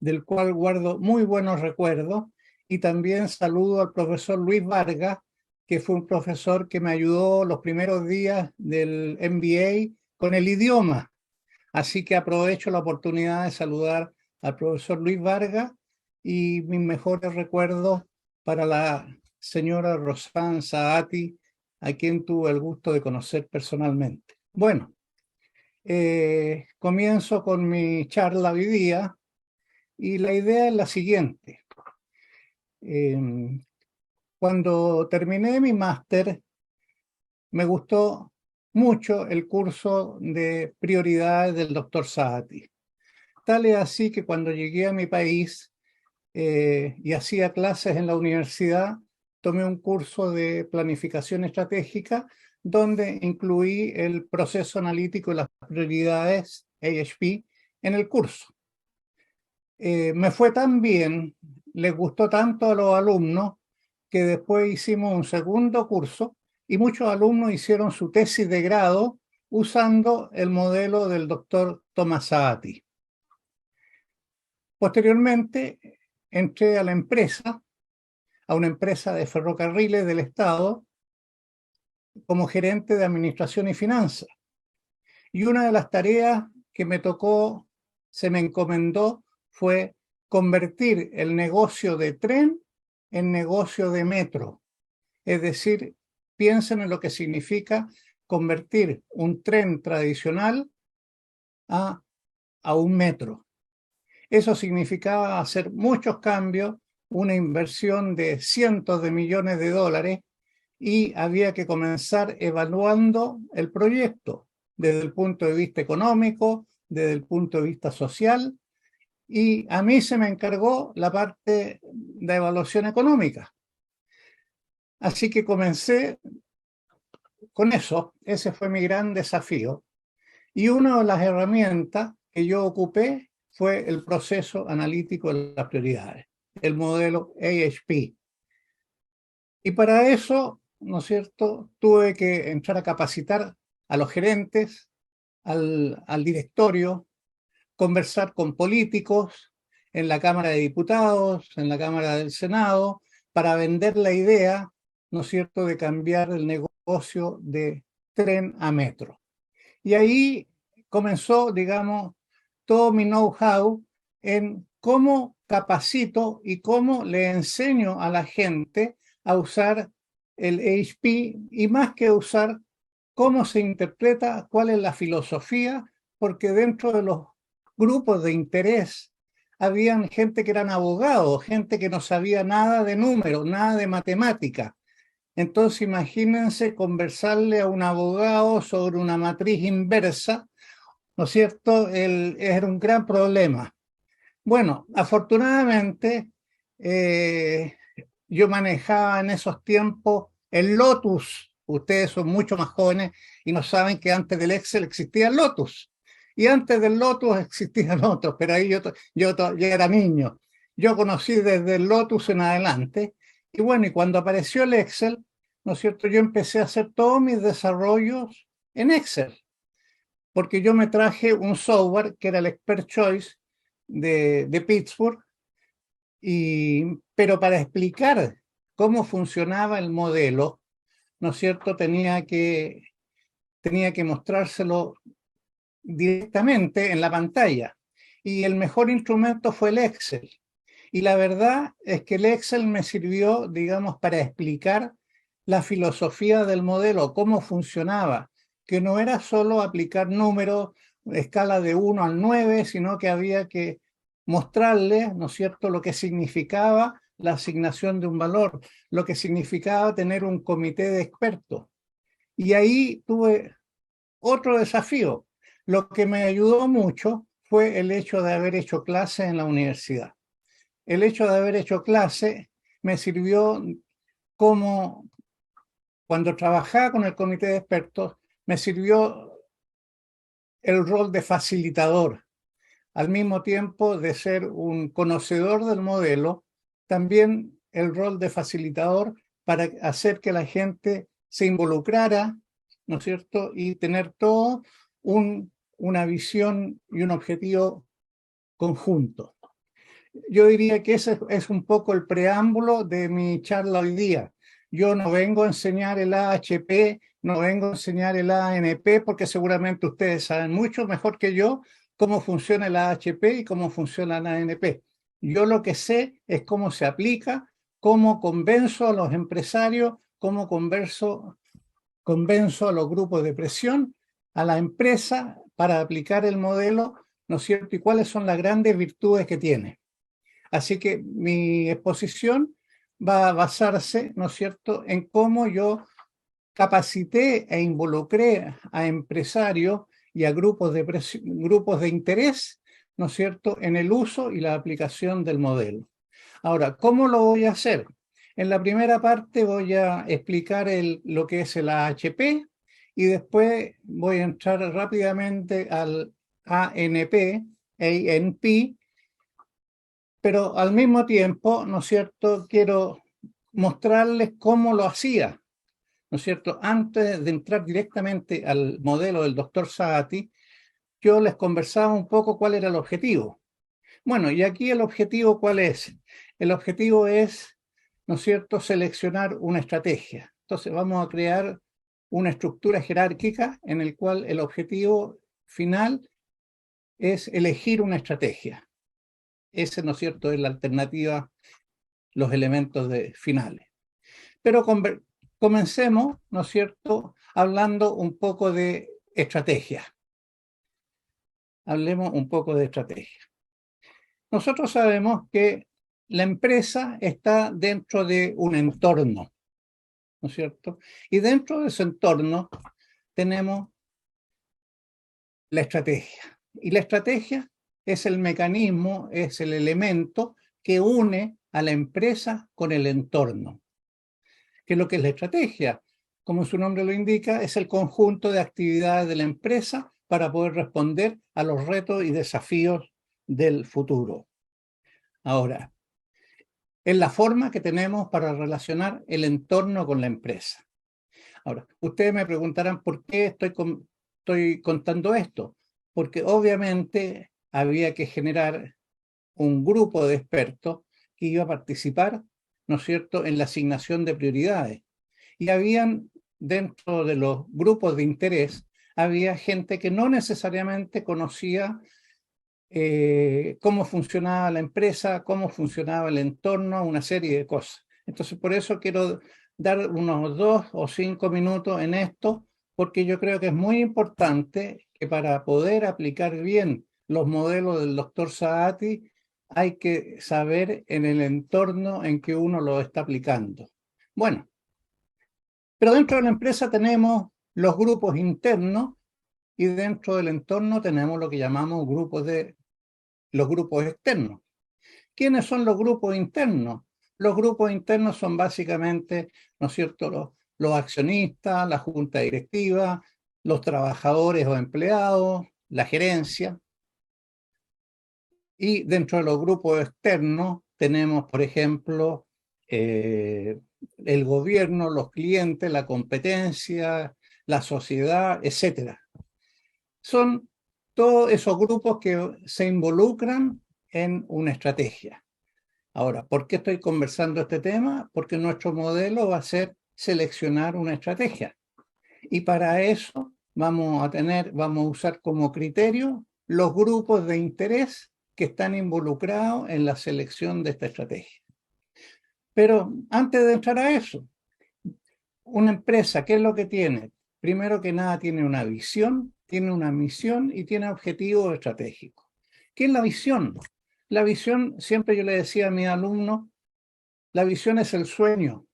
del cual guardo muy buenos recuerdos, y también saludo al profesor Luis Vargas, que fue un profesor que me ayudó los primeros días del MBA con el idioma. Así que aprovecho la oportunidad de saludar al profesor Luis Vargas y mis mejores recuerdos para la señora Rosán Saati, a quien tuve el gusto de conocer personalmente. Bueno, comienzo con mi charla hoy día y la idea es la siguiente. Cuando terminé mi máster, me gustó mucho el curso de prioridades del doctor Saati. Tal es así que cuando llegué a mi país y hacía clases en la universidad, tomé un curso de planificación estratégica donde incluí el proceso analítico y las prioridades AHP en el curso. Me fue tan bien, les gustó tanto a los alumnos, que después hicimos un segundo curso y muchos alumnos hicieron su tesis de grado usando el modelo del doctor Thomas Saati. Posteriormente, entré a una empresa de ferrocarriles del Estado, como gerente de administración y finanzas. Y una de las tareas que me tocó, se me encomendó, fue convertir el negocio de tren en negocio de metro. Es decir, piensen en lo que significa convertir un tren tradicional a un metro. Eso significaba hacer muchos cambios, una inversión de cientos de millones de dólares, y había que comenzar evaluando el proyecto desde el punto de vista económico, desde el punto de vista social, y a mí se me encargó la parte de evaluación económica. Así que comencé con eso, ese fue mi gran desafío. Y una de las herramientas que yo ocupé fue el proceso analítico de las prioridades, el modelo AHP. Y para eso, ¿no es cierto?, tuve que entrar a capacitar a los gerentes, al directorio, conversar con políticos en la Cámara de Diputados, en la Cámara del Senado, para vender la idea, ¿no es cierto?, de cambiar el negocio de tren a metro. Y ahí comenzó, digamos, todo mi know-how en cómo capacito y cómo le enseño a la gente a usar el HP, y más que usar, cómo se interpreta, cuál es la filosofía, porque dentro de los grupos de interés habían gente que eran abogados, gente que no sabía nada de números, nada de matemática. Entonces imagínense conversarle a un abogado sobre una matriz inversa, ¿no es cierto? Era un gran problema. Bueno, afortunadamente yo manejaba en esos tiempos el Lotus. Ustedes son mucho más jóvenes y no saben que antes del Excel existía el Lotus. Y antes del Lotus existían otros, pero ahí yo ya era niño. Yo conocí desde el Lotus en adelante. Y bueno, y cuando apareció el Excel, ¿no es cierto?, yo empecé a hacer todos mis desarrollos en Excel, porque yo me traje un software que era el Expert Choice de Pittsburgh, pero para explicar cómo funcionaba el modelo, ¿no es cierto?, tenía que mostrárselo directamente en la pantalla. Y el mejor instrumento fue el Excel. Y la verdad es que el Excel me sirvió, digamos, para explicar la filosofía del modelo, cómo funcionaba, que no era solo aplicar números, escala de 1 al 9, sino que había que mostrarle, ¿no es cierto?, lo que significaba la asignación de un valor, lo que significaba tener un comité de expertos. Y ahí tuve otro desafío. Lo que me ayudó mucho fue el hecho de haber hecho clases en la universidad. El hecho de haber hecho clase me sirvió como, cuando trabajaba con el comité de expertos, me sirvió el rol de facilitador. Al mismo tiempo de ser un conocedor del modelo, también el rol de facilitador para hacer que la gente se involucrara, ¿no es cierto?, y tener todo una visión y un objetivo conjunto. yo diría que ese es un poco el preámbulo de mi charla hoy día. Yo no vengo a enseñar el AHP, no vengo a enseñar el ANP, porque seguramente ustedes saben mucho mejor que yo cómo funciona el AHP y cómo funciona el ANP. Yo lo que sé es cómo se aplica, cómo convenzo a los empresarios, cómo convenzo a los grupos de presión, a la empresa para aplicar el modelo, ¿no es cierto? Y cuáles son las grandes virtudes que tiene. Así que mi exposición va a basarse, ¿no es cierto?, en cómo yo capacité e involucré a empresarios y a grupos de interés, ¿no es cierto?, en el uso y la aplicación del modelo. Ahora, ¿cómo lo voy a hacer? En la primera parte voy a explicar lo que es el AHP y después voy a entrar rápidamente al ANP, pero al mismo tiempo, ¿no es cierto?, quiero mostrarles cómo lo hacía, ¿no es cierto? Antes de entrar directamente al modelo del doctor Saati, yo les conversaba un poco cuál era el objetivo. Bueno, y aquí el objetivo, ¿cuál es? El objetivo es, ¿no es cierto?, seleccionar una estrategia. Entonces vamos a crear una estructura jerárquica en el cual el objetivo final es elegir una estrategia. Ese, ¿no es cierto?, es la alternativa, los elementos finales. Pero comencemos, ¿no es cierto?, hablando un poco de estrategia. Hablemos un poco de estrategia. Nosotros sabemos que la empresa está dentro de un entorno, ¿no es cierto? Y dentro de ese entorno tenemos la estrategia. Y la estrategia es el mecanismo, es el elemento que une a la empresa con el entorno. ¿Qué es lo que es la estrategia? Como su nombre lo indica, es el conjunto de actividades de la empresa para poder responder a los retos y desafíos del futuro. Ahora, es la forma que tenemos para relacionar el entorno con la empresa. Ahora, ustedes me preguntarán por qué estoy contando esto. Porque obviamente había que generar un grupo de expertos que iba a participar, ¿no es cierto?, en la asignación de prioridades. Y habían, dentro de los grupos de interés, había gente que no necesariamente conocía cómo funcionaba la empresa, cómo funcionaba el entorno, una serie de cosas. Entonces, por eso quiero dar unos 2 o 5 minutos en esto, porque yo creo que es muy importante que para poder aplicar bien los modelos del doctor Saati, hay que saber en el entorno en que uno lo está aplicando. Bueno, pero dentro de la empresa tenemos los grupos internos y dentro del entorno tenemos lo que llamamos los grupos externos. ¿Quiénes son los grupos internos? Los grupos internos son básicamente, ¿no es cierto?, los accionistas, la junta directiva, los trabajadores o empleados, la gerencia. Y dentro de los grupos externos tenemos, por ejemplo, el gobierno, los clientes, la competencia, la sociedad, etcétera. Son todos esos grupos que se involucran en una estrategia. Ahora, ¿por qué estoy conversando este tema? Porque nuestro modelo va a ser seleccionar una estrategia. Y para eso vamos a usar como criterio los grupos de interés que están involucrados en la selección de esta estrategia. Pero antes de entrar a eso, una empresa, ¿qué es lo que tiene? Primero que nada, tiene una visión, tiene una misión y tiene objetivos estratégicos. ¿Qué es la visión? La visión, siempre yo le decía a mis alumnos, la visión es el sueño.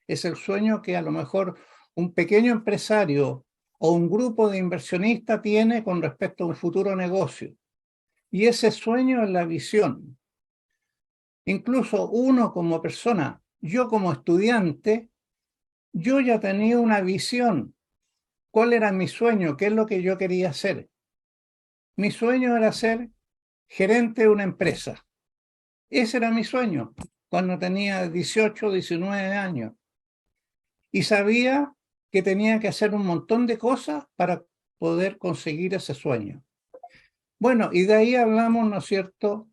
Es el sueño que a lo mejor un pequeño empresario o un grupo de inversionistas tiene con respecto a un futuro negocio. Y ese sueño es la visión. Incluso uno como persona, yo como estudiante, yo ya tenía una visión. ¿Cuál era mi sueño? ¿Qué es lo que yo quería hacer? Mi sueño era ser gerente de una empresa. Ese era mi sueño cuando tenía 18, 19 años. Y sabía que tenía que hacer un montón de cosas para poder conseguir ese sueño. Bueno, y de ahí hablamos, ¿no es cierto?,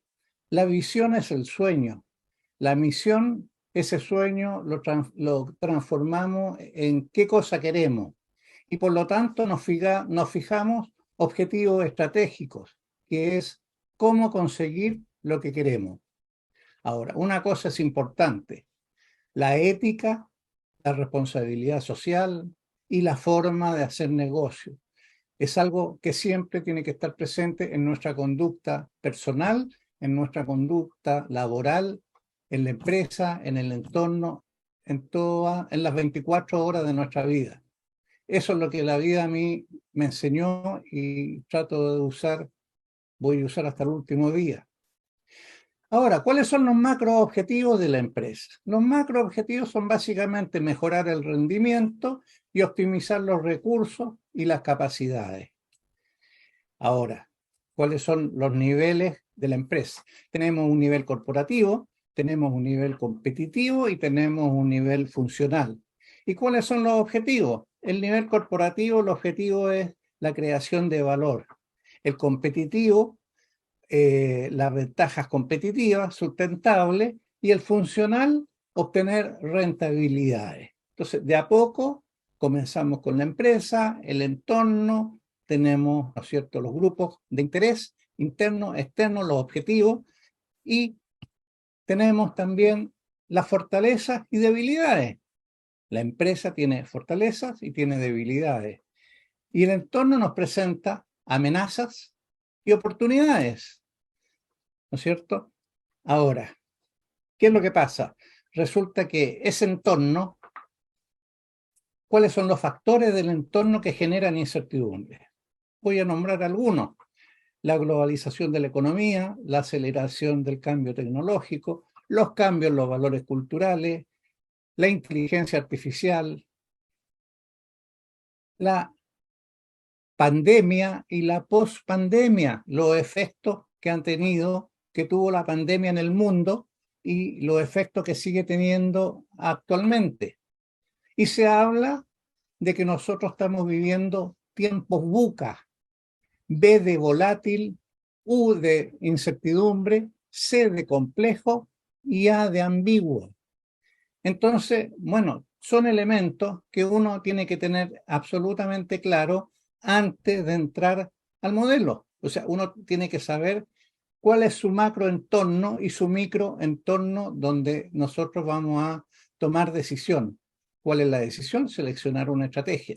La visión es el sueño. La misión, ese sueño lo transformamos en qué cosa queremos. Y por lo tanto nos fijamos objetivos estratégicos, que es cómo conseguir lo que queremos. Ahora, una cosa es importante: la ética, la responsabilidad social y la forma de hacer negocio. Es algo que siempre tiene que estar presente en nuestra conducta personal, en nuestra conducta laboral, en la empresa, en el entorno, en las 24 horas de nuestra vida. Eso es lo que la vida a mí me enseñó y trato de usar, voy a usar hasta el último día. Ahora, ¿cuáles son los macroobjetivos de la empresa? Los macroobjetivos son básicamente mejorar el rendimiento y optimizar los recursos y las capacidades. Ahora, ¿cuáles son los niveles de la empresa? Tenemos un nivel corporativo, tenemos un nivel competitivo y tenemos un nivel funcional. ¿Y cuáles son los objetivos? El nivel corporativo, el objetivo es la creación de valor. El competitivo, las ventajas competitivas, sustentables, y el funcional, obtener rentabilidades. Entonces, de a poco comenzamos con la empresa, el entorno, tenemos, ¿no es cierto?, los grupos de interés, internos, externos, los objetivos, y tenemos también las fortalezas y debilidades. La empresa tiene fortalezas y tiene debilidades. Y el entorno nos presenta amenazas y oportunidades, ¿no es cierto? Ahora, ¿qué es lo que pasa? Resulta que ese entorno, ¿cuáles son los factores del entorno que generan incertidumbre? Voy a nombrar algunos: la globalización de la economía, la aceleración del cambio tecnológico, los cambios en los valores culturales, la inteligencia artificial, la pandemia y la pospandemia, los efectos que tuvo la pandemia en el mundo y los efectos que sigue teniendo actualmente. Y se habla de que nosotros estamos viviendo tiempos VUCA: B de volátil, U de incertidumbre, C de complejo y A de ambiguo. Entonces, bueno, son elementos que uno tiene que tener absolutamente claro antes de entrar al modelo. O sea, uno tiene que saber cuál es su macroentorno y su microentorno donde nosotros vamos a tomar decisión. ¿Cuál es la decisión? Seleccionar una estrategia.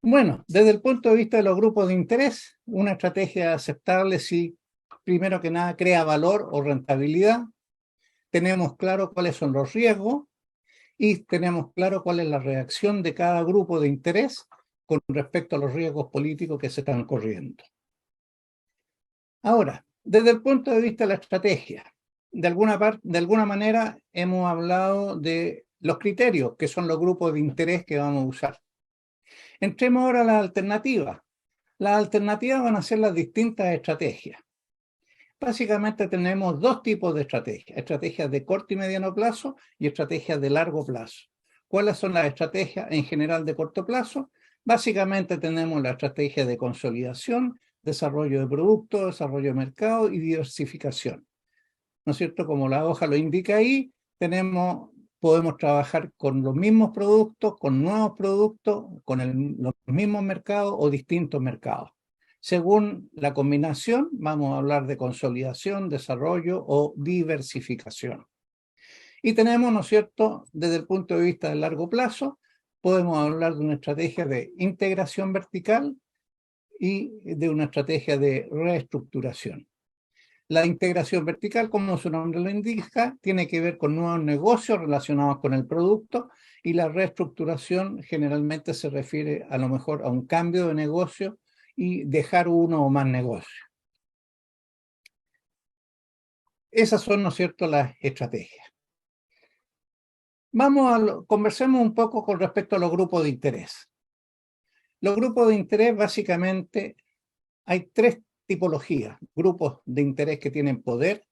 Bueno, desde el punto de vista de los grupos de interés, una estrategia aceptable si, primero que nada, crea valor o rentabilidad. Tenemos claro cuáles son los riesgos y tenemos claro cuál es la reacción de cada grupo de interés con respecto a los riesgos políticos que se están corriendo. Ahora, desde el punto de vista de la estrategia, de alguna manera hemos hablado de los criterios, que son los grupos de interés que vamos a usar. Entremos ahora a las alternativas. Las alternativas van a ser las distintas estrategias. Básicamente tenemos dos tipos de estrategias: estrategias de corto y mediano plazo y estrategias de largo plazo. ¿Cuáles son las estrategias en general de corto plazo? Básicamente tenemos la estrategia de consolidación, desarrollo de productos, desarrollo de mercado y diversificación. ¿No es cierto? Como la hoja lo indica ahí, podemos trabajar con los mismos productos, con nuevos productos, con los mismos mercados o distintos mercados. Según la combinación, vamos a hablar de consolidación, desarrollo o diversificación. Y tenemos, ¿no es cierto?, desde el punto de vista del largo plazo, podemos hablar de una estrategia de integración vertical y de una estrategia de reestructuración. La integración vertical, como su nombre lo indica, tiene que ver con nuevos negocios relacionados con el producto, y la reestructuración generalmente se refiere a lo mejor a un cambio de negocio y dejar uno o más negocios. Esas son, ¿no es cierto?, las estrategias. Conversemos un poco con respecto a los grupos de interés. Los grupos de interés, básicamente, hay tres tipologías: grupos de interés que tienen poder,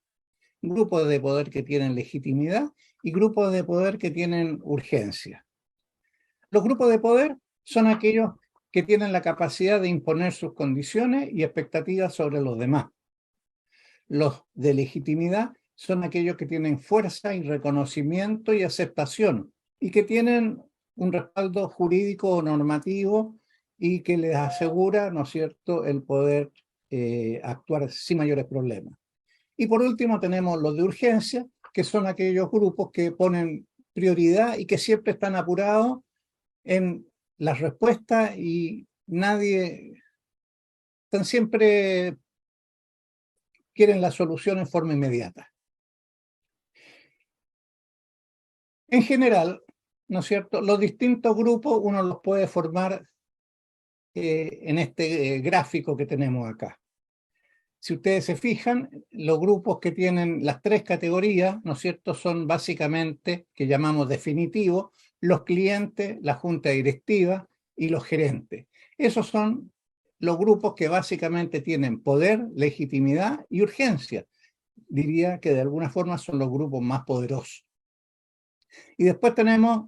grupos de poder que tienen legitimidad y grupos de poder que tienen urgencia. Los grupos de poder son aquellos que tienen la capacidad de imponer sus condiciones y expectativas sobre los demás. Los de legitimidad son aquellos que tienen fuerza y reconocimiento y aceptación y que tienen un respaldo jurídico o normativo y que les asegura, ¿no es cierto?, el poder actuar sin mayores problemas. Y por último tenemos los de urgencia, que son aquellos grupos que ponen prioridad y que siempre están apurados en las respuestas y están siempre, quieren la solución en forma inmediata. En general, ¿no es cierto?, los distintos grupos uno los puede formar en este gráfico que tenemos acá. Si ustedes se fijan, los grupos que tienen las tres categorías, ¿no es cierto?, son básicamente, que llamamos definitivos, los clientes, la junta directiva y los gerentes. Esos son los grupos que básicamente tienen poder, legitimidad y urgencia. Diría que de alguna forma son los grupos más poderosos. Y después tenemos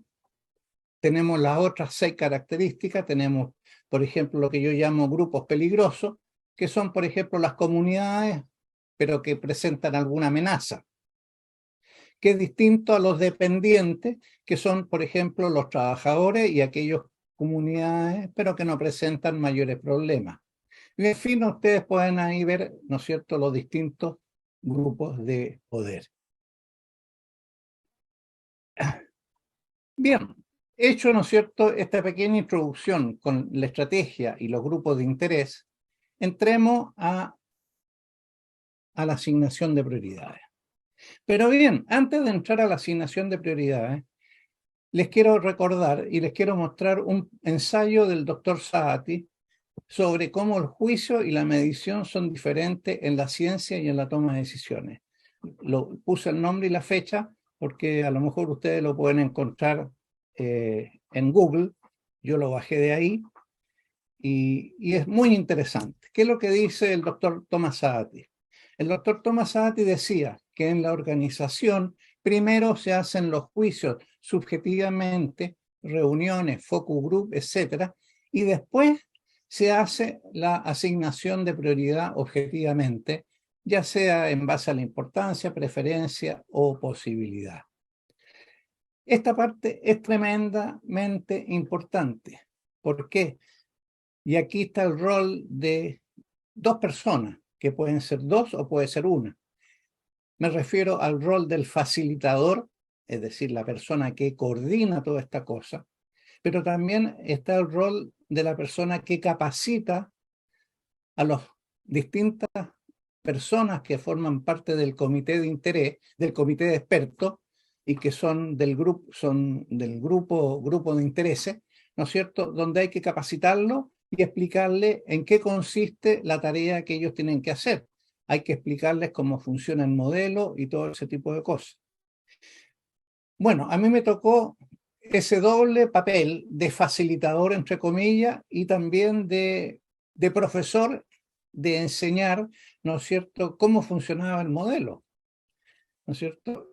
las otras 6 características. Tenemos, por ejemplo, lo que yo llamo grupos peligrosos, que son, por ejemplo, las comunidades, pero que presentan alguna amenaza, que es distinto a los dependientes, que son, por ejemplo, los trabajadores y aquellas comunidades, pero que no presentan mayores problemas. Y en fin, ustedes pueden ahí ver, ¿no es cierto?, los distintos grupos de poder. Bien, hecho, ¿no es cierto?, esta pequeña introducción con la estrategia y los grupos de interés, entremos a la asignación de prioridades. Pero bien, antes de entrar a la asignación de prioridades, les quiero recordar y les quiero mostrar un ensayo del doctor Saati sobre cómo el juicio y la medición son diferentes en la ciencia y en la toma de decisiones. Puse el nombre y la fecha porque a lo mejor ustedes lo pueden encontrar en Google. Yo lo bajé de ahí y es muy interesante. ¿Qué es lo que dice el doctor Thomas Saati? El doctor Thomas Saati decía que en la organización primero se hacen los juicios subjetivamente, reuniones, focus group, etc. Y después se hace la asignación de prioridad objetivamente, ya sea en base a la importancia, preferencia o posibilidad. Esta parte es tremendamente importante. ¿Por qué? Y aquí está el rol de 2 personas, que pueden ser 2 o puede ser una. Me refiero al rol del facilitador, es decir, la persona que coordina toda esta cosa, pero también está el rol de la persona que capacita a las distintas personas que forman parte del comité de interés, del comité de expertos, y que son del grupo de intereses, ¿no es cierto?, donde hay que capacitarlo y explicarle en qué consiste la tarea que ellos tienen que hacer. Hay que explicarles cómo funciona el modelo y todo ese tipo de cosas. Bueno, a mí me tocó ese doble papel de facilitador, entre comillas, y también de profesor, de enseñar, ¿no es cierto?, cómo funcionaba el modelo, ¿no es cierto?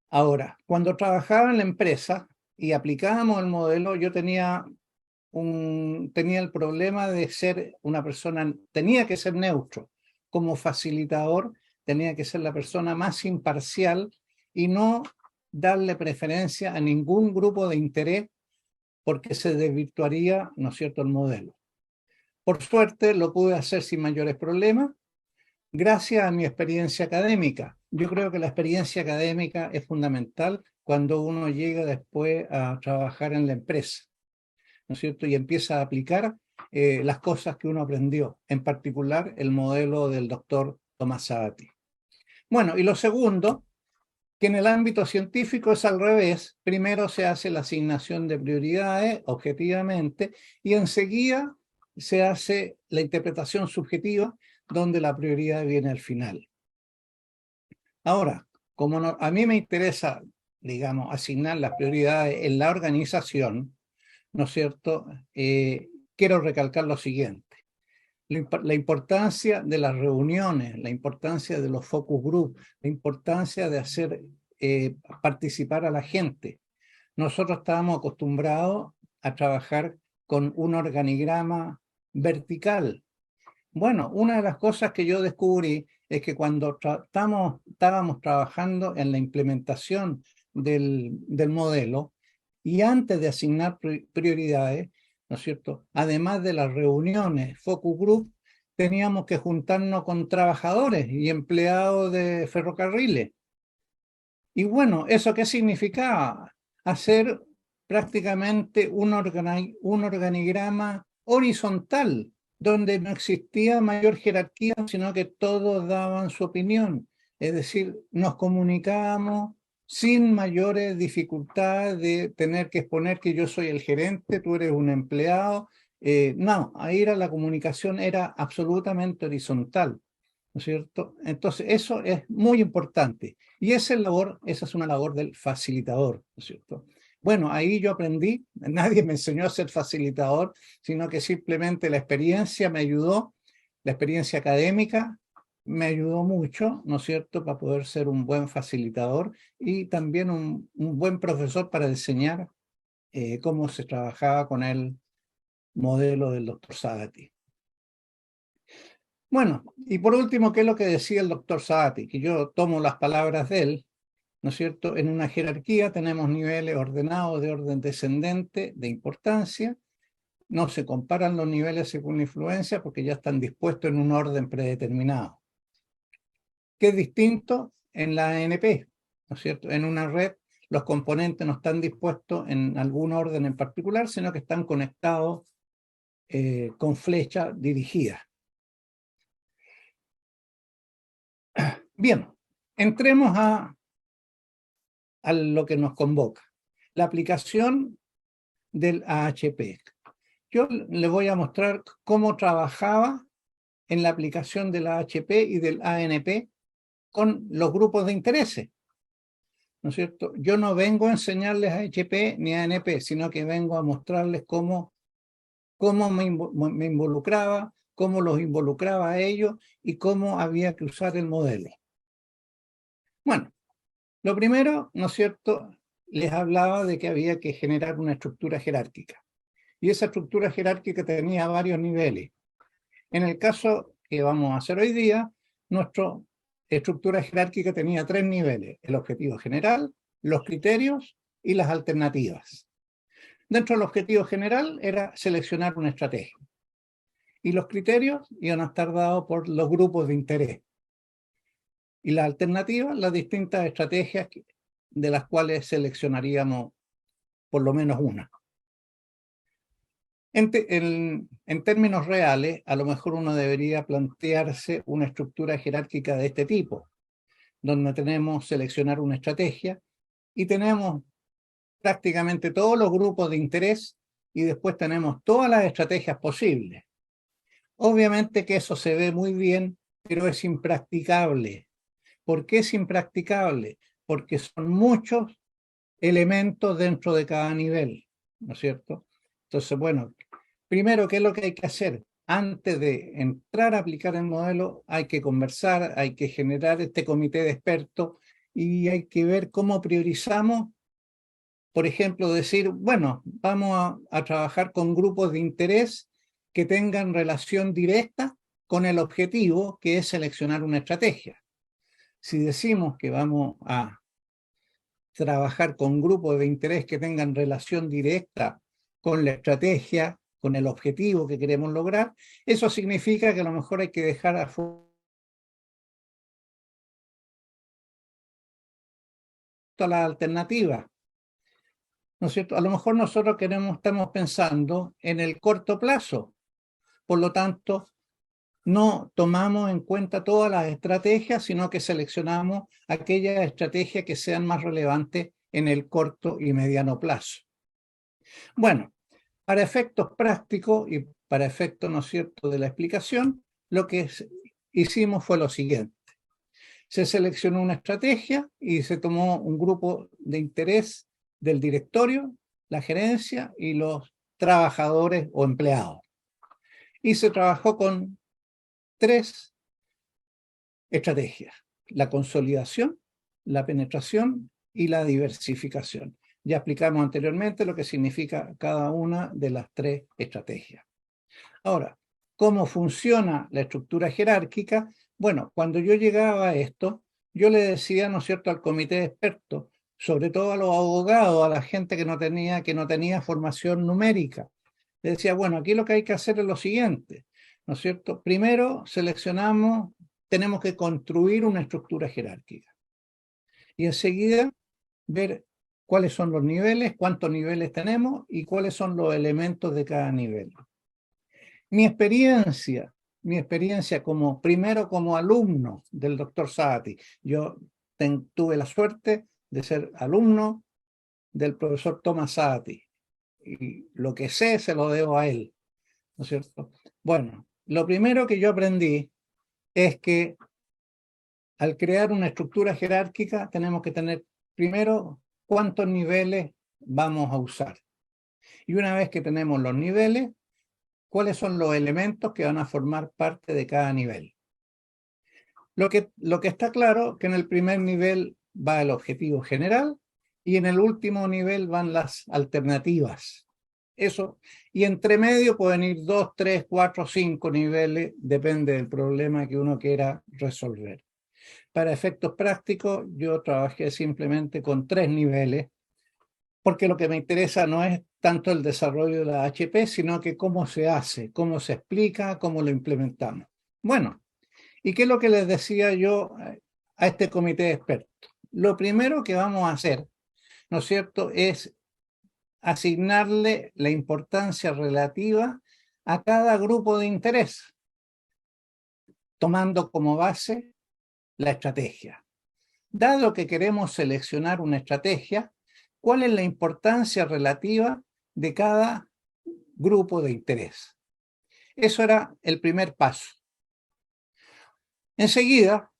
Ahora, cuando trabajaba en la empresa y aplicábamos el modelo, yo tenía el problema de ser una persona, tenía que ser neutro. Como facilitador, tenía que ser la persona más imparcial y no darle preferencia a ningún grupo de interés porque se desvirtuaría, ¿no es cierto?, el modelo. Por suerte, lo pude hacer sin mayores problemas, gracias a mi experiencia académica. Yo creo que la experiencia académica es fundamental cuando uno llega después a trabajar en la empresa, ¿no es cierto?, y empieza a aplicar las cosas que uno aprendió, en particular el modelo del doctor Thomas Saati. Bueno, y lo segundo, que en el ámbito científico es al revés. Primero se hace la asignación de prioridades objetivamente y enseguida se hace la interpretación subjetiva, donde la prioridad viene al final. Ahora, como a mí me interesa, digamos, asignar las prioridades en la organización, ¿no es cierto?, quiero recalcar lo siguiente. La importancia de las reuniones, la importancia de los focus group, la importancia de hacer participar a la gente. Nosotros estábamos acostumbrados a trabajar con un organigrama vertical Bueno, una de las cosas que yo descubrí es que cuando estábamos trabajando en la implementación del modelo y antes de asignar prioridades, ¿no es cierto? Además de las reuniones focus group, teníamos que juntarnos con trabajadores y empleados de ferrocarriles. Y bueno, ¿eso qué significaba? Hacer prácticamente un organigrama horizontal, donde no existía mayor jerarquía, sino que todos daban su opinión. Es decir, nos comunicábamos sin mayores dificultades de tener que exponer que yo soy el gerente, tú eres un empleado. No, ahí era la comunicación era absolutamente horizontal, ¿no es cierto? Entonces, eso es muy importante. Y esa es una labor del facilitador, ¿no es cierto? Bueno, ahí yo aprendí, nadie me enseñó a ser facilitador, sino que simplemente la experiencia me ayudó, la experiencia académica me ayudó mucho, ¿no es cierto?, para poder ser un buen facilitador y también un buen profesor para enseñar cómo se trabajaba con el modelo del doctor Sabatty. Bueno, y por último, ¿qué es lo que decía el doctor Sabatty? Que yo tomo las palabras de él, ¿no es cierto? En una jerarquía tenemos niveles ordenados de orden descendente de importancia. No se comparan los niveles según la influencia porque ya están dispuestos en un orden predeterminado. ¿Qué es distinto en la ANP? ¿No es cierto? En una red los componentes no están dispuestos en algún orden en particular, sino que están conectados con flechas dirigidas. Bien, entremos a lo que nos convoca. La aplicación del AHP. Yo le voy a mostrar cómo trabajaba en la aplicación del AHP y del ANP con los grupos de intereses, ¿no es cierto? Yo no vengo a enseñarles AHP ni ANP, sino que vengo a mostrarles cómo me involucraba, cómo los involucraba a ellos y cómo había que usar el modelo. Bueno, lo primero, ¿no es cierto?, les hablaba de que había que generar una estructura jerárquica. Y esa estructura jerárquica tenía varios niveles. En el caso que vamos a hacer hoy día, nuestra estructura jerárquica tenía 3 niveles: el objetivo general, los criterios y las alternativas. Dentro del objetivo general era seleccionar una estrategia. Y los criterios iban a estar dados por los grupos de interés. Y las alternativas, las distintas estrategias de las cuales seleccionaríamos por lo menos una. En términos reales, a lo mejor uno debería plantearse una estructura jerárquica de este tipo, donde tenemos seleccionar una estrategia y tenemos prácticamente todos los grupos de interés y después tenemos todas las estrategias posibles. Obviamente que eso se ve muy bien, pero es impracticable. ¿Por qué es impracticable? Porque son muchos elementos dentro de cada nivel, ¿no es cierto? Entonces, bueno, primero, ¿qué es lo que hay que hacer? Antes de entrar a aplicar el modelo, hay que conversar, hay que generar este comité de expertos y hay que ver cómo priorizamos. Por ejemplo, decir, bueno, vamos a trabajar con grupos de interés que tengan relación directa con el objetivo, que es seleccionar una estrategia. Si decimos que vamos a trabajar con grupos de interés que tengan relación directa con la estrategia, con el objetivo que queremos lograr, eso significa que a lo mejor hay que dejar afuera la alternativa, ¿no es cierto? A lo mejor nosotros estamos pensando en el corto plazo, por lo tanto, no tomamos en cuenta todas las estrategias, sino que seleccionamos aquellas estrategias que sean más relevantes en el corto y mediano plazo. Bueno, para efectos prácticos y para efectos, ¿no es cierto?, de la explicación, lo que hicimos fue lo siguiente. Se seleccionó una estrategia y se tomó un grupo de interés del directorio, la gerencia y los trabajadores o empleados. Y se trabajó con 3 estrategias: la consolidación, la penetración y la diversificación. Ya explicamos anteriormente lo que significa cada una de las 3 estrategias. Ahora, cómo funciona la estructura jerárquica. Bueno, cuando yo llegaba a esto, yo le decía, ¿no es cierto?, al comité de expertos, sobre todo a los abogados, a la gente que no tenía formación numérica. Le decía, bueno, aquí lo que hay que hacer es lo siguiente, ¿no es cierto? Primero seleccionamos, tenemos que construir una estructura jerárquica. Y enseguida ver cuáles son los niveles, cuántos niveles tenemos y cuáles son los elementos de cada nivel. Mi experiencia primero como alumno del doctor Saati, yo tuve la suerte de ser alumno del profesor Thomas Saati, y lo que sé se lo debo a él, ¿no es cierto? Bueno, lo primero que yo aprendí es que al crear una estructura jerárquica tenemos que tener primero cuántos niveles vamos a usar. Y una vez que tenemos los niveles, cuáles son los elementos que van a formar parte de cada nivel. Lo que está claro que en el primer nivel va el objetivo general y en el último nivel van las alternativas. Eso, y entre medio pueden ir 2, 3, 4, 5 niveles, depende del problema que uno quiera resolver. Para efectos prácticos, yo trabajé simplemente con 3 niveles, porque lo que me interesa no es tanto el desarrollo de la HP, sino que cómo se hace, cómo se explica, cómo lo implementamos. Bueno, ¿y qué es lo que les decía yo a este comité de expertos? Lo primero que vamos a hacer, ¿no es cierto?, es asignarle la importancia relativa a cada grupo de interés, tomando como base la estrategia. Dado que queremos seleccionar una estrategia, ¿cuál es la importancia relativa de cada grupo de interés? Eso era el primer paso. Enseguida,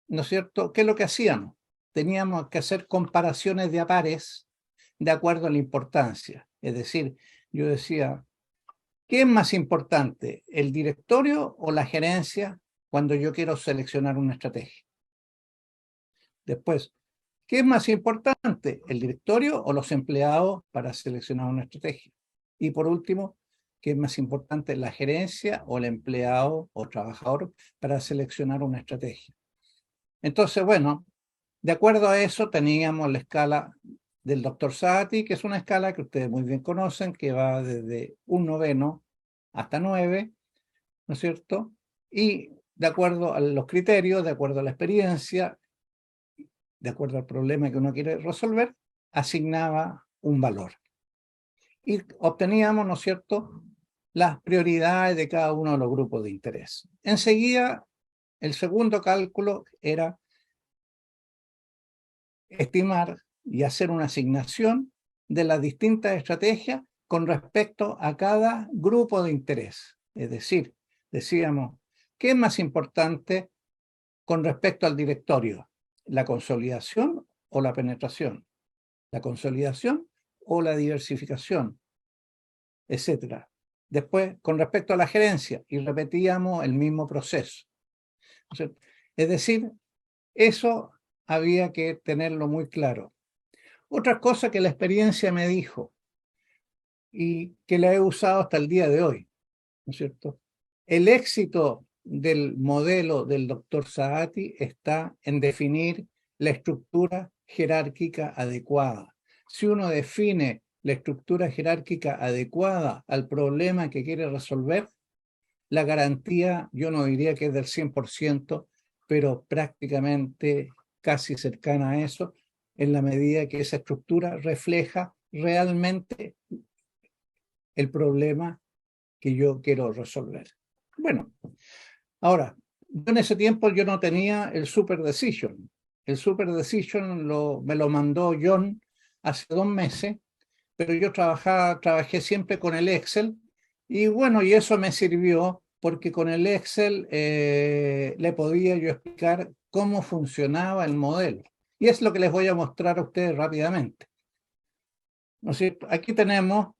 ¿no es cierto?, ¿qué es lo que hacíamos? Teníamos que hacer comparaciones de a pares de acuerdo a la importancia. Es decir, yo decía, ¿qué es más importante, el directorio o la gerencia cuando yo quiero seleccionar una estrategia? Después, ¿qué es más importante, el directorio o los empleados para seleccionar una estrategia? Y por último, ¿qué es más importante, la gerencia o el empleado o trabajador para seleccionar una estrategia? Entonces, bueno, de acuerdo a eso teníamos la escala del doctor Saati, que es una escala que ustedes muy bien conocen, que va desde 1/9 hasta 9, ¿no es cierto? Y de acuerdo a los criterios, de acuerdo a la experiencia, de acuerdo al problema que uno quiere resolver, asignaba un valor. Y obteníamos, ¿no es cierto?, las prioridades de cada uno de los grupos de interés. Enseguida, el segundo cálculo era estimar y hacer una asignación de las distintas estrategias con respecto a cada grupo de interés. Es decir, decíamos, ¿qué es más importante con respecto al directorio? ¿La consolidación o la penetración? ¿La consolidación o la diversificación? Etcétera. Después, con respecto a la gerencia, y repetíamos el mismo proceso. Es decir, eso había que tenerlo muy claro. Otra cosa que la experiencia me dijo y que la he usado hasta el día de hoy, ¿no es cierto? El éxito del modelo del doctor Saati está en definir la estructura jerárquica adecuada. Si uno define la estructura jerárquica adecuada al problema que quiere resolver, la garantía, yo no diría que es del 100%, pero prácticamente casi cercana a eso, en la medida que esa estructura refleja realmente el problema que yo quiero resolver. Bueno, ahora, yo en ese tiempo yo no tenía el Super Decision. El Super Decision me lo mandó John hace 2 meses, pero yo trabajé siempre con el Excel, y bueno, y eso me sirvió porque con el Excel le podía yo explicar cómo funcionaba el modelo. Y es lo que les voy a mostrar a ustedes rápidamente. ¿No es cierto? Aquí tenemos,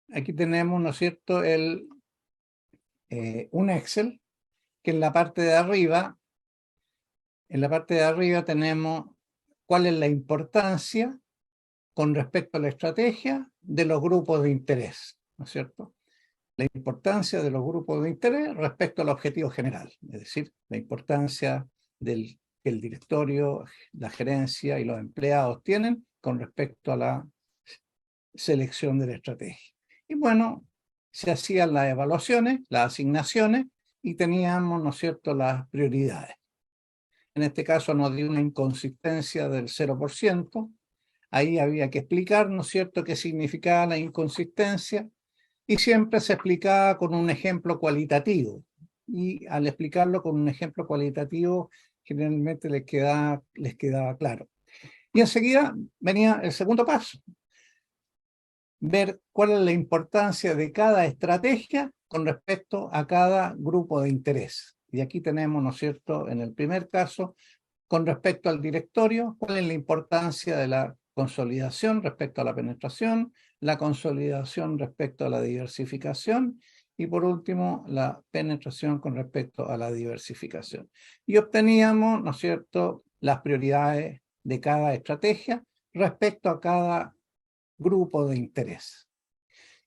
¿no es cierto?, un Excel que en la parte de arriba tenemos cuál es la importancia con respecto a la estrategia de los grupos de interés, ¿no es cierto? la importancia de los grupos de interés respecto al objetivo general, es decir, la importancia que el directorio, la gerencia y los empleados tienen con respecto a la selección de la estrategia. Y bueno, se hacían las evaluaciones, las asignaciones y teníamos, ¿no es cierto?, las prioridades. En este caso nos dio una inconsistencia del 0%. Ahí había que explicar, ¿no es cierto?, qué significaba la inconsistencia, y siempre se explicaba con un ejemplo cualitativo. Y al explicarlo con un ejemplo cualitativo, generalmente les quedaba claro. Y enseguida venía el segundo paso, ver cuál es la importancia de cada estrategia con respecto a cada grupo de interés. Y aquí tenemos, ¿no es cierto?, en el primer caso, con respecto al directorio, cuál es la importancia de la consolidación respecto a la penetración, la consolidación respecto a la diversificación y por último la penetración con respecto a la diversificación. Y obteníamos, ¿no es cierto?, las prioridades de cada estrategia respecto a cada grupo de interés.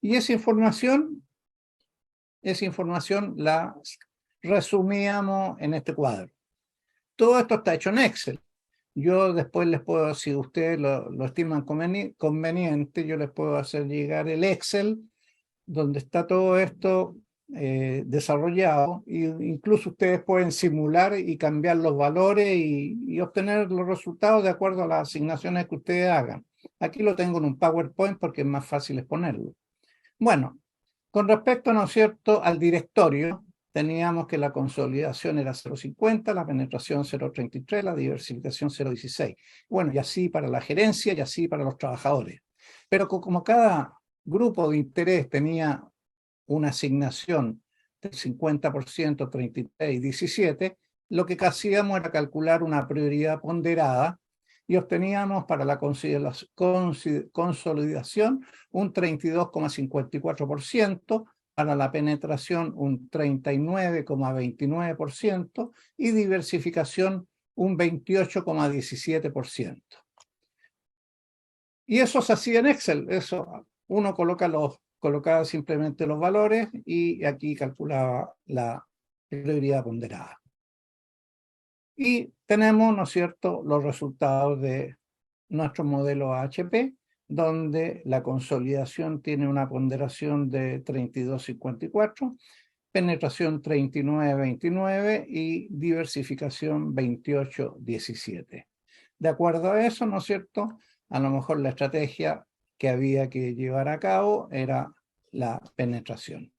Y esa información la resumíamos en este cuadro. Todo esto está hecho en Excel. Yo después les puedo, si ustedes lo estiman conveniente, yo les puedo hacer llegar el Excel donde está todo esto desarrollado, e incluso ustedes pueden simular y cambiar los valores y obtener los resultados de acuerdo a las asignaciones que ustedes hagan. Aquí lo tengo en un PowerPoint porque es más fácil exponerlo. Bueno, con respecto, ¿no es cierto?, al directorio, teníamos que la consolidación era 0,50, la penetración 0,33, la diversificación 0,16. Bueno, y así para la gerencia y así para los trabajadores. Pero como cada grupo de interés tenía una asignación del 50%, 33 y 17, lo que hacíamos era calcular una prioridad ponderada y obteníamos para la consolidación un 32,54%, para la penetración un 39,29% y diversificación un 28,17%. Y eso se hacía en Excel, eso uno colocaba simplemente los valores y aquí calculaba la prioridad ponderada. Y tenemos, ¿no es cierto?, los resultados de nuestro modelo AHP, donde la consolidación tiene una ponderación de 32,54, penetración 39,29 y diversificación 28,17. De acuerdo a eso, ¿no es cierto?, a lo mejor la estrategia que había que llevar a cabo era la penetración.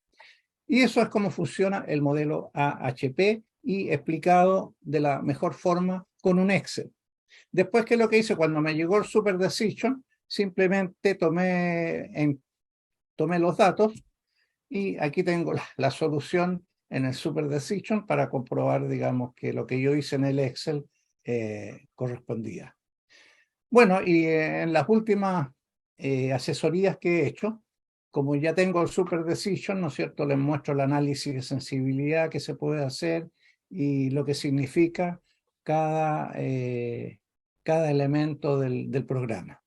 Y eso es cómo funciona el modelo AHP y explicado de la mejor forma con un Excel. Después, ¿qué es lo que hice? Cuando me llegó el Super Decision, simplemente tomé los datos y aquí tengo la solución en el Super Decision para comprobar, digamos, que lo que yo hice en el Excel correspondía. Bueno, y en las últimas asesorías que he hecho, como ya tengo el Super Decision, ¿no es cierto?, les muestro el análisis de sensibilidad que se puede hacer y lo que significa cada elemento del programa.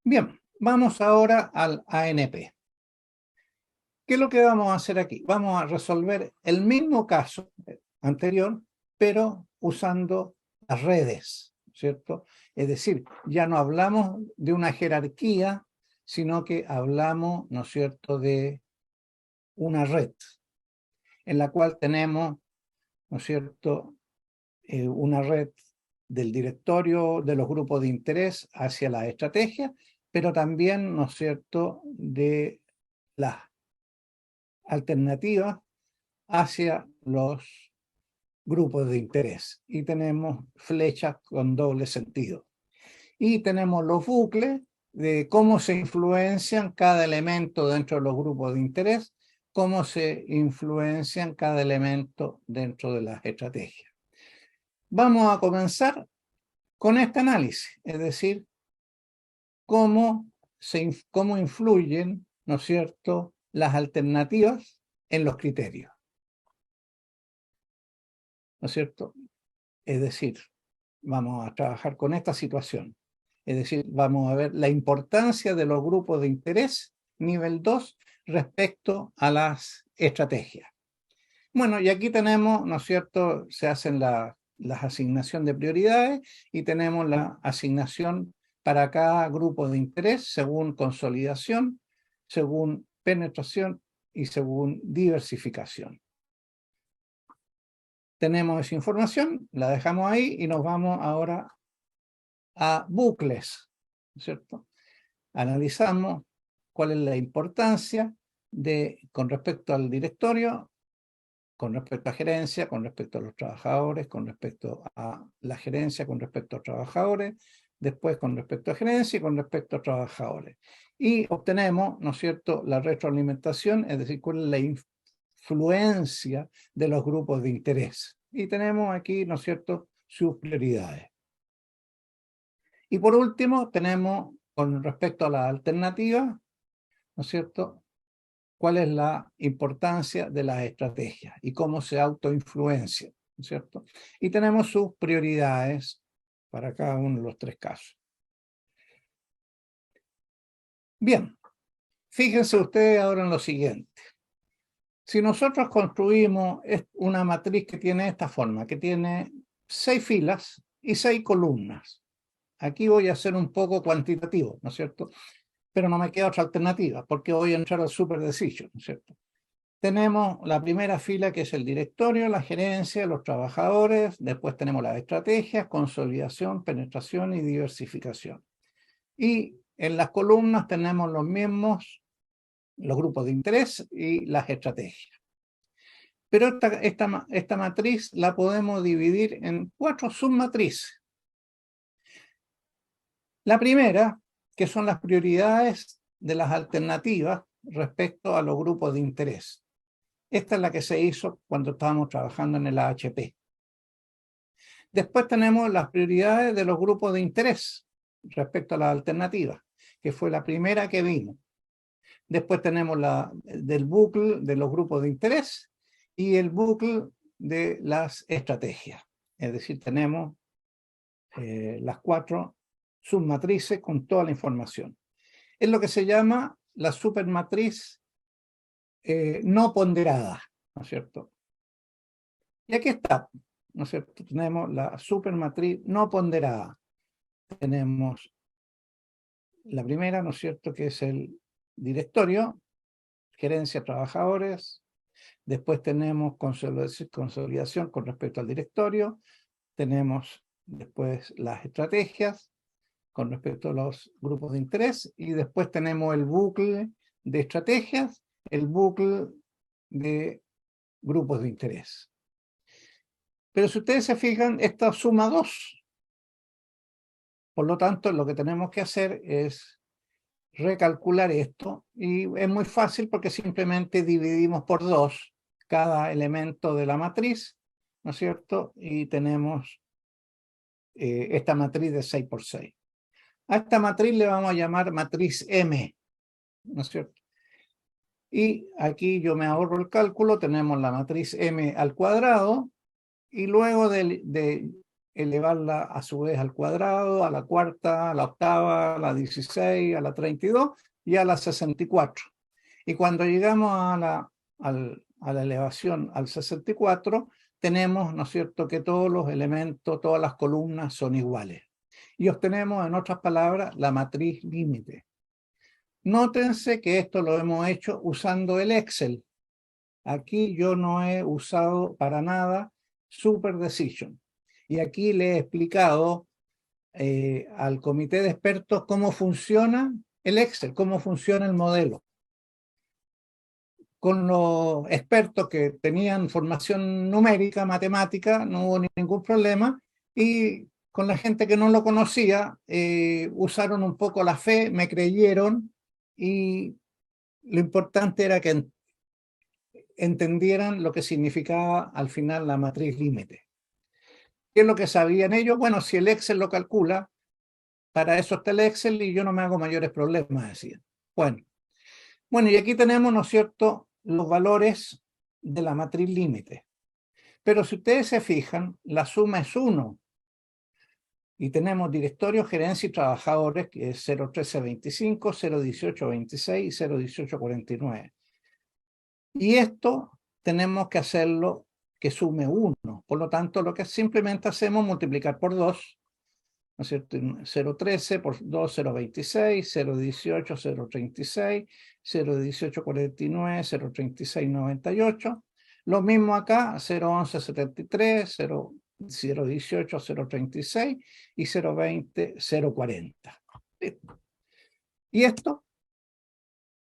Bien, vamos ahora al ANP. ¿Qué es lo que vamos a hacer aquí? Vamos a resolver el mismo caso anterior, pero usando las redes, ¿cierto? Es decir, ya no hablamos de una jerarquía, sino que hablamos, ¿no es cierto?, de una red en la cual tenemos, ¿no es cierto?, una red del directorio de los grupos de interés hacia la estrategia, pero también, ¿no es cierto?, de las alternativas hacia los grupos de interés. Y tenemos flechas con doble sentido. Y tenemos los bucles de cómo se influencian cada elemento dentro de los grupos de interés, cómo se influencian cada elemento dentro de las estrategias. Vamos a comenzar con este análisis, es decir, cómo influyen, ¿no es cierto?, las alternativas en los criterios, ¿no es cierto? Es decir, vamos a trabajar con esta situación. Es decir, vamos a ver la importancia de los grupos de interés, nivel 2, respecto a las estrategias. Bueno, y aquí tenemos, ¿no es cierto?, se hacen las asignación de prioridades y tenemos la asignación para cada grupo de interés según consolidación, según penetración y según diversificación. Tenemos esa información, la dejamos ahí y nos vamos ahora a bucles, ¿no es cierto? Analizamos cuál es la importancia con respecto al directorio, con respecto a gerencia, con respecto a los trabajadores, con respecto a la gerencia, con respecto a trabajadores, después con respecto a gerencia y con respecto a trabajadores. Y obtenemos, ¿no es cierto?, la retroalimentación, es decir, cuál es la influencia de los grupos de interés. Y tenemos aquí, ¿no es cierto?, sus prioridades. Y por último, tenemos, con respecto a la alternativa, ¿no es cierto?, cuál es la importancia de las estrategias y cómo se autoinfluencian, ¿no es cierto? Y tenemos sus prioridades para cada uno de los tres casos. Bien, fíjense ustedes ahora en lo siguiente. Si nosotros construimos una matriz que tiene esta forma, que tiene 6 filas y 6 columnas, aquí voy a ser un poco cuantitativo, ¿no es cierto? Pero no me queda otra alternativa, porque voy a entrar al super decision, ¿no es cierto? Tenemos la primera fila, que es el directorio, la gerencia, los trabajadores. Después tenemos las estrategias, consolidación, penetración y diversificación. Y en las columnas tenemos los mismos, los grupos de interés y las estrategias. Pero esta matriz la podemos dividir en 4 submatrices. La primera, que son las prioridades de las alternativas respecto a los grupos de interés. Esta es la que se hizo cuando estábamos trabajando en el AHP. Después tenemos las prioridades de los grupos de interés respecto a las alternativas, que fue la primera que vimos. Después tenemos la del bucle de los grupos de interés y el bucle de las estrategias. Es decir, tenemos las 4 submatrices con toda la información. Es lo que se llama la supermatriz no ponderada, ¿no es cierto? Y aquí está, ¿no es cierto? Tenemos la supermatriz no ponderada. Tenemos la primera, ¿no es cierto?, que es el directorio, gerencia, trabajadores. Después tenemos consolidación con respecto al directorio. Tenemos después las estrategias con respecto a los grupos de interés. Y después tenemos el bucle de estrategias, el bucle de grupos de interés. Pero si ustedes se fijan, esta suma 2. Por lo tanto, lo que tenemos que hacer es recalcular esto, y es muy fácil porque simplemente dividimos por 2 cada elemento de la matriz, ¿no es cierto? Y tenemos esta matriz de 6 por 6. A esta matriz le vamos a llamar matriz M, ¿no es cierto? Y aquí yo me ahorro el cálculo, tenemos la matriz M al cuadrado, y luego de elevarla a su vez al cuadrado, a la cuarta, a la octava, a la 16, a la 32 y a la 64. Y cuando llegamos a la elevación al 64, tenemos, ¿no es cierto?, que todos los elementos, todas las columnas son iguales. Y obtenemos, en otras palabras, la matriz límite. Nótense que esto lo hemos hecho usando el Excel. Aquí yo no he usado para nada Super Decision. Y aquí le he explicado al comité de expertos cómo funciona el Excel, cómo funciona el modelo. Con los expertos que tenían formación numérica, matemática, no hubo ningún problema. Y con la gente que no lo conocía, usaron un poco la fe, me creyeron, y lo importante era que entendieran lo que significaba al final la matriz límite. ¿Qué es lo que sabían ellos? Bueno, si el Excel lo calcula, para eso está el Excel y yo no me hago mayores problemas, decían. Bueno, y aquí tenemos, ¿no es cierto?, los valores de la matriz límite. Pero si ustedes se fijan, la suma es 1. Y tenemos directorio, gerencia y trabajadores, que es 01325, 01826 y 01849. Y esto tenemos que hacerlo que sume 1. Por lo tanto, lo que simplemente hacemos es multiplicar por 2, ¿no es cierto? 0,13 por 2, 0,26, 0,18, 0,36, 0,1849, 0,3698. Lo mismo acá, 0,1173, 0,18, 0,36 y 0,20, 0,40. Y esto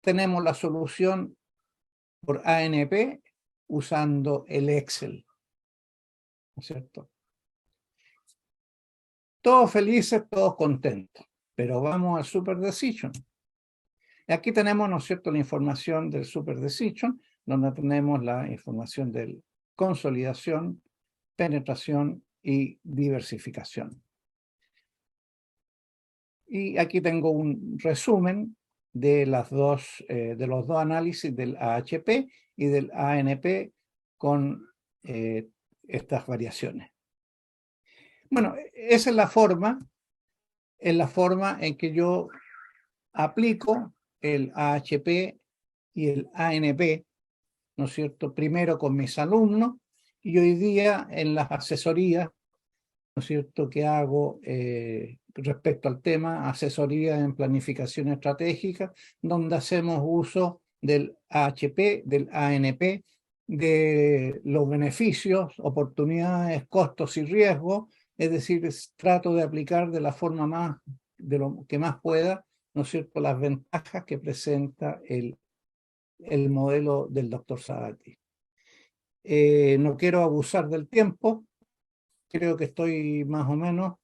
tenemos la solución por ANP usando el Excel, ¿no es cierto? Todos felices, todos contentos, pero vamos al Super Decision. Aquí tenemos, ¿no es cierto?, la información del Super Decision, donde tenemos la información de consolidación, penetración y diversificación. Y aquí tengo un resumen de los dos análisis del AHP y del ANP con estas variaciones. Bueno, esa es la forma en que yo aplico el AHP y el ANP, ¿no es cierto? Primero con mis alumnos y hoy día en las asesorías, ¿no es cierto?, que hago respecto al tema asesoría en planificación estratégica, donde hacemos uso del AHP, del ANP, de los beneficios, oportunidades, costos y riesgos, es decir, trato de aplicar de la forma de lo que más pueda, ¿no es cierto?, las ventajas que presenta el modelo del doctor Saadati. No quiero abusar del tiempo, creo que estoy más o menos,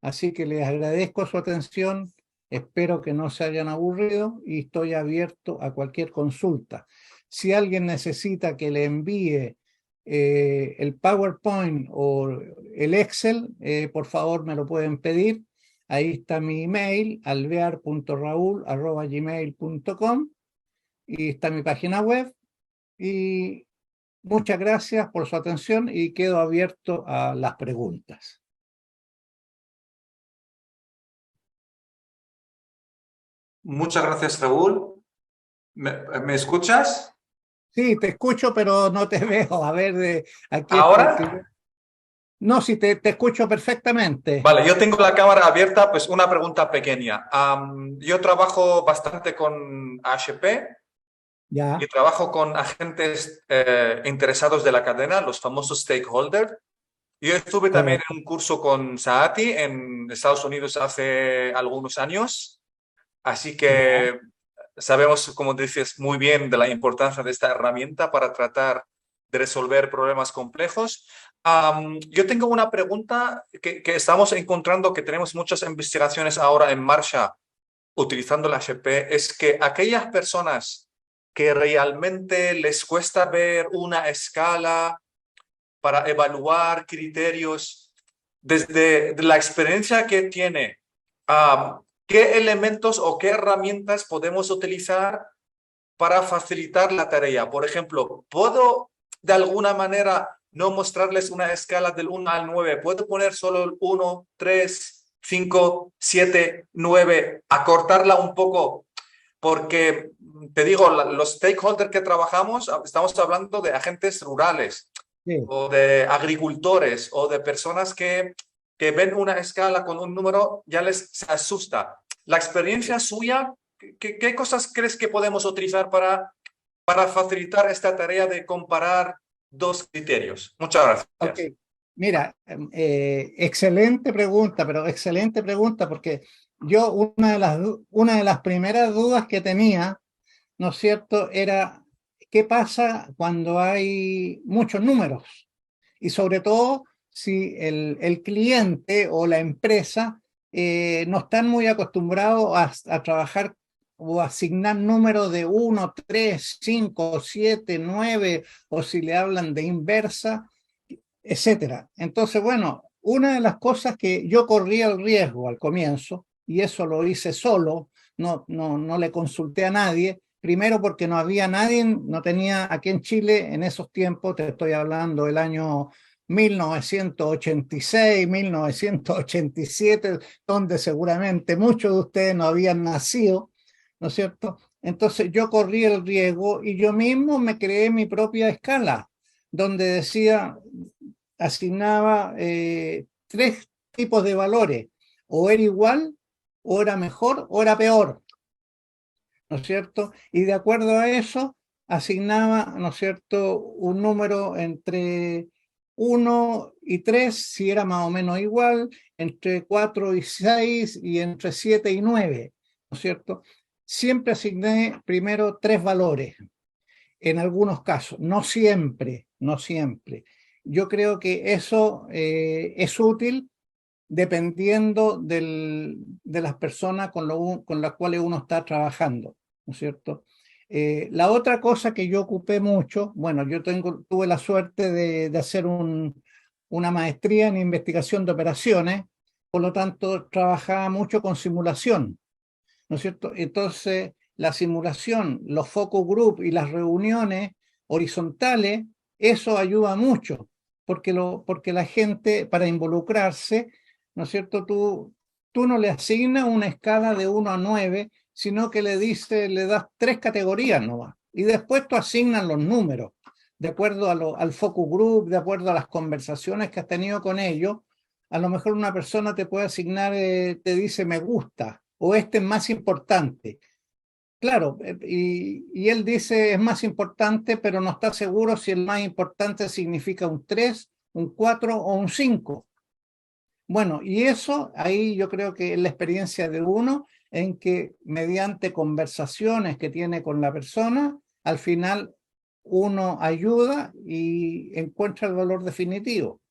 así que les agradezco su atención, espero que no se hayan aburrido y estoy abierto a cualquier consulta. Si alguien necesita que le envíe el PowerPoint o el Excel, por favor me lo pueden pedir. Ahí está mi email, alvear.raul@gmail.com, y está mi página web. Y muchas gracias por su atención y quedo abierto a las preguntas. Muchas gracias, Raúl. ¿Me escuchas? Sí, te escucho, pero no te veo. A ver, aquí es porque ¿Ahora? no, sí, te escucho perfectamente. Vale, yo tengo la cámara abierta, pues una pregunta pequeña. Yo trabajo bastante con HP y Ya, trabajo con agentes interesados de la cadena, los famosos stakeholders. Yo estuve también correcto. en un curso con Saati en Estados Unidos hace algunos años, así Ya, que sabemos, como dices, muy bien de la importancia de esta herramienta para tratar de resolver problemas complejos. Yo tengo una pregunta que estamos encontrando, que tenemos muchas investigaciones ahora en marcha utilizando la HP, es que aquellas personas que realmente les cuesta ver una escala para evaluar criterios, desde la experiencia que tiene, ¿qué elementos o qué herramientas podemos utilizar para facilitar la tarea? Por ejemplo, ¿puedo de alguna manera no mostrarles una escala del 1 al 9? ¿Puedo poner solo el 1, 3, 5, 7, 9, acortarla un poco? Porque te digo, los stakeholders que trabajamos, estamos hablando de agentes rurales sí. o de agricultores o de personas que ven una escala con un número, ya les se asusta. La experiencia suya, ¿qué cosas crees que podemos utilizar para facilitar esta tarea de comparar dos criterios? Muchas Ok. gracias. Mira, excelente pregunta, pero excelente pregunta, porque yo una de las primeras dudas que tenía, ¿no es cierto?, era qué pasa cuando hay muchos números y sobre todo si el cliente o la empresa no están muy acostumbrados a trabajar o asignar números de 1, 3, 5, 7, 9, o si le hablan de inversa, etcétera. Entonces, bueno, una de las cosas que yo corría el riesgo al comienzo, y eso lo hice solo, no le consulté a nadie, primero porque no había nadie, no tenía aquí en Chile en esos tiempos, te estoy hablando del año 1986, 1987, donde seguramente muchos de ustedes no habían nacido, ¿no es cierto? Entonces yo corrí el riesgo y yo mismo me creé mi propia escala, donde decía, asignaba tres tipos de valores, o era igual, o era mejor, o era peor, ¿no es cierto? Y de acuerdo a eso, asignaba, ¿no es cierto?, un número entre 1 y 3, si era más o menos igual, entre 4 y 6 y entre 7 y 9, ¿no es cierto? Siempre asigné primero tres valores, en algunos casos, no siempre, no siempre. Yo creo que eso es útil dependiendo de las personas con las cuales uno está trabajando, ¿no es cierto? La otra cosa que yo ocupé mucho, bueno, tuve la suerte de hacer una maestría en investigación de operaciones, por lo tanto trabajaba mucho con simulación, ¿no es cierto? Entonces, la simulación, los focus group y las reuniones horizontales, eso ayuda mucho, porque la gente, para involucrarse, ¿no es cierto? Tú no le asignas una escala de 1 a 9, sino que le das tres categorías nomás, y después tú asignas los números, de acuerdo al focus group, de acuerdo a las conversaciones que has tenido con ellos. A lo mejor una persona te puede asignar, te dice me gusta, o este es más importante. Claro, y él dice es más importante, pero no está seguro si el más importante significa un 3, un 4 o un 5. Bueno, y eso ahí yo creo que es la experiencia de uno en que mediante conversaciones que tiene con la persona, al final uno ayuda y encuentra el valor definitivo.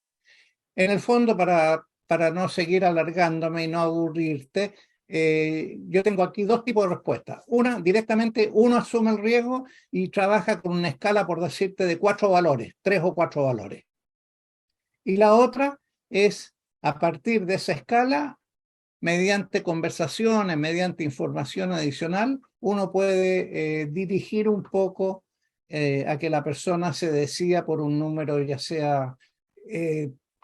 En el fondo, para no seguir alargándome y no aburrirte, yo tengo aquí dos tipos de respuestas. Una, directamente uno asume el riesgo y trabaja con una escala, por decirte, de 4 valores, 3 o 4 valores. Y la otra es, a partir de esa escala, mediante conversaciones, mediante información adicional, uno puede dirigir un poco a que la persona se decida por un número, ya sea,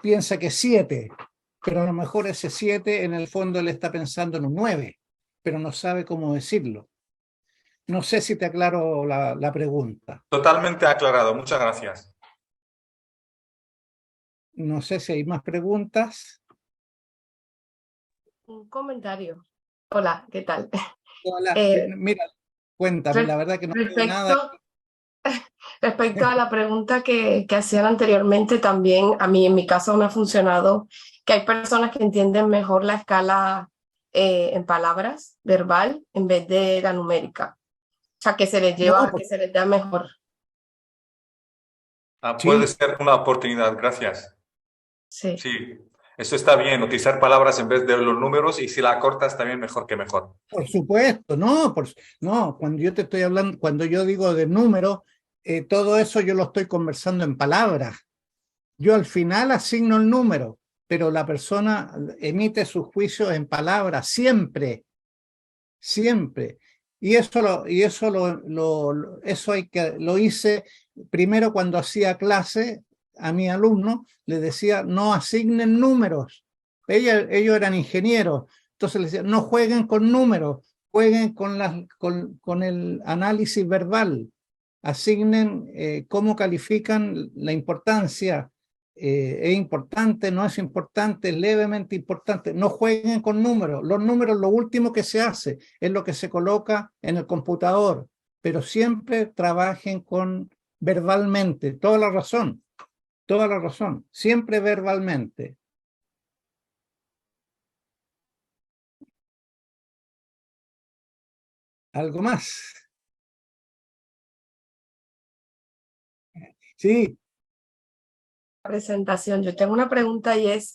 piensa que 7, pero a lo mejor ese 7 en el fondo él está pensando en un 9, pero no sabe cómo decirlo. No sé si te aclaro la pregunta. Totalmente aclarado, muchas gracias. No sé si hay más preguntas. Un comentario. Hola, ¿qué tal? Hola, Eh, mira, cuéntame, la verdad que no veo nada. respecto a la pregunta que hacían anteriormente, también a mí en mi caso me ha funcionado que hay personas que entienden mejor la escala en palabras, verbal, en vez de la numérica. O sea, que se les No, lleva, que se les da mejor. Puede sí, ser una oportunidad, gracias. Sí. Sí, eso está bien, utilizar palabras en vez de los números y si la cortas también mejor que mejor. por supuesto, no, cuando yo te estoy hablando, cuando yo digo de números, todo eso yo lo estoy conversando en palabras. Yo al final asigno el número, pero la persona emite sus juicios en palabras, siempre, siempre. Lo hice primero cuando hacía clase a mi alumno, le decía, no asignen números. Ellos eran ingenieros, entonces les decía, no jueguen con números, jueguen con el análisis verbal, asignen cómo califican la importancia. Es importante, no es importante, es levemente importante. No jueguen con números. Los números, lo último que se hace es lo que se coloca en el computador, pero siempre trabajen verbalmente. Toda la razón, siempre verbalmente. ¿Algo más? Sí, Presentación. Yo tengo una pregunta y es,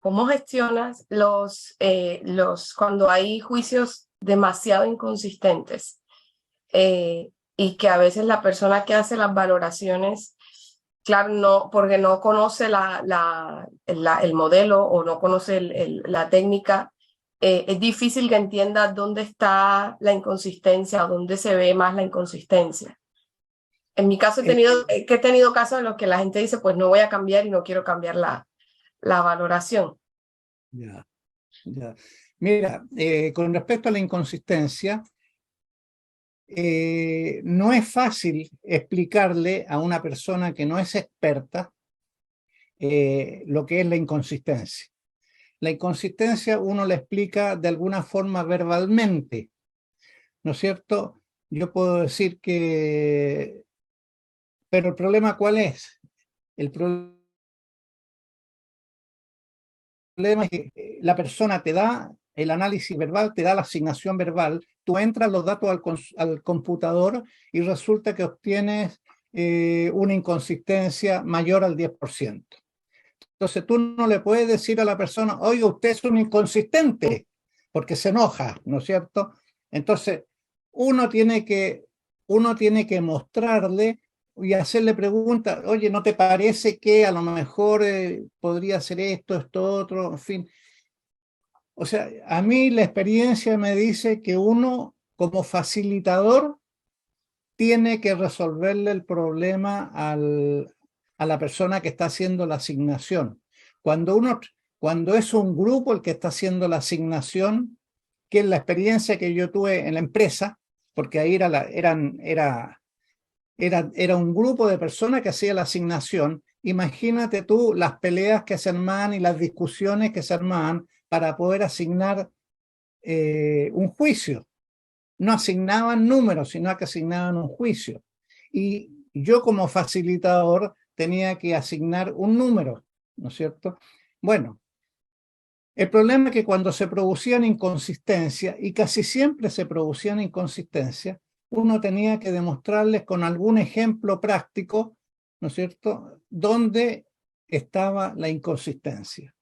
¿cómo gestionas cuando hay juicios demasiado inconsistentes? Y que a veces la persona que hace las valoraciones, claro, no, porque no conoce el modelo o no conoce la técnica, es difícil que entienda dónde está la inconsistencia o dónde se ve más la inconsistencia. En mi caso he tenido casos en los que la gente dice, pues no voy a cambiar y no quiero cambiar la valoración. ya, ya. Mira, con respecto a la inconsistencia, no es fácil explicarle a una persona que no es experta lo que es la inconsistencia. La inconsistencia uno la explica de alguna forma verbalmente, ¿no es cierto? Yo puedo decir que... Pero el problema, ¿cuál es? El problema es que la persona te da el análisis verbal, te da la asignación verbal, tú entras los datos al computador y resulta que obtienes una inconsistencia mayor al 10%. Entonces tú no le puedes decir a la persona, oiga, usted es un inconsistente, porque se enoja, ¿no es cierto? Entonces uno tiene que mostrarle y hacerle preguntas, oye, ¿no te parece que a lo mejor podría ser esto, esto, otro, en fin? O sea, a mí la experiencia me dice que uno como facilitador tiene que resolverle el problema a la persona que está haciendo la asignación. Cuando es un grupo el que está haciendo la asignación, que es la experiencia que yo tuve en la empresa, porque ahí era un grupo de personas que hacía la asignación. Imagínate tú las peleas que se armaban y las discusiones que se armaban para poder asignar un juicio. No asignaban números, sino que asignaban un juicio. Y yo como facilitador tenía que asignar un número, ¿no es cierto? Bueno, el problema es que cuando se producían inconsistencias, y casi siempre se producían inconsistencias, uno tenía que demostrarles con algún ejemplo práctico, ¿no es cierto?, dónde estaba la inconsistencia.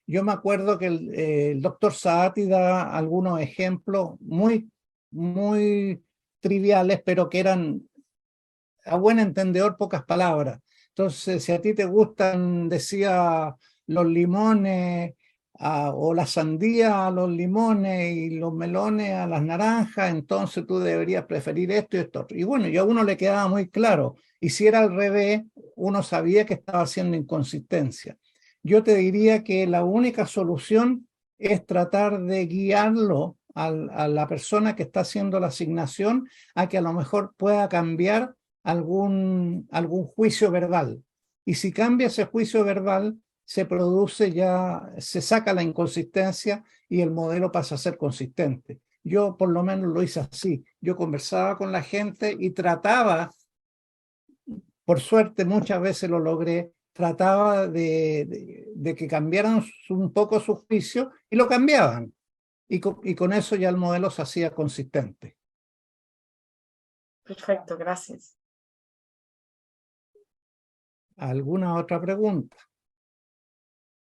Yo me acuerdo que el doctor Saati da algunos ejemplos muy triviales, pero que eran, a buen entendedor, pocas palabras. Entonces, si a ti te gustan, decía, los limones o la sandía a los limones y los melones a las naranjas, entonces tú deberías preferir esto y esto otro. Y bueno, ya a uno le quedaba muy claro. Y si era al revés, uno sabía que estaba haciendo inconsistencia. Yo te diría que la única solución es tratar de guiarlo a la persona que está haciendo la asignación a que a lo mejor pueda cambiar algún juicio verbal. Y si cambia ese juicio verbal, se produce ya, se saca la inconsistencia y el modelo pasa a ser consistente. Yo por lo menos lo hice así. Yo conversaba con la gente y trataba, por suerte muchas veces lo logré, trataba de que cambiaran un poco su juicio y lo cambiaban. Y con eso ya el modelo se hacía consistente. Perfecto, gracias. ¿Alguna otra pregunta?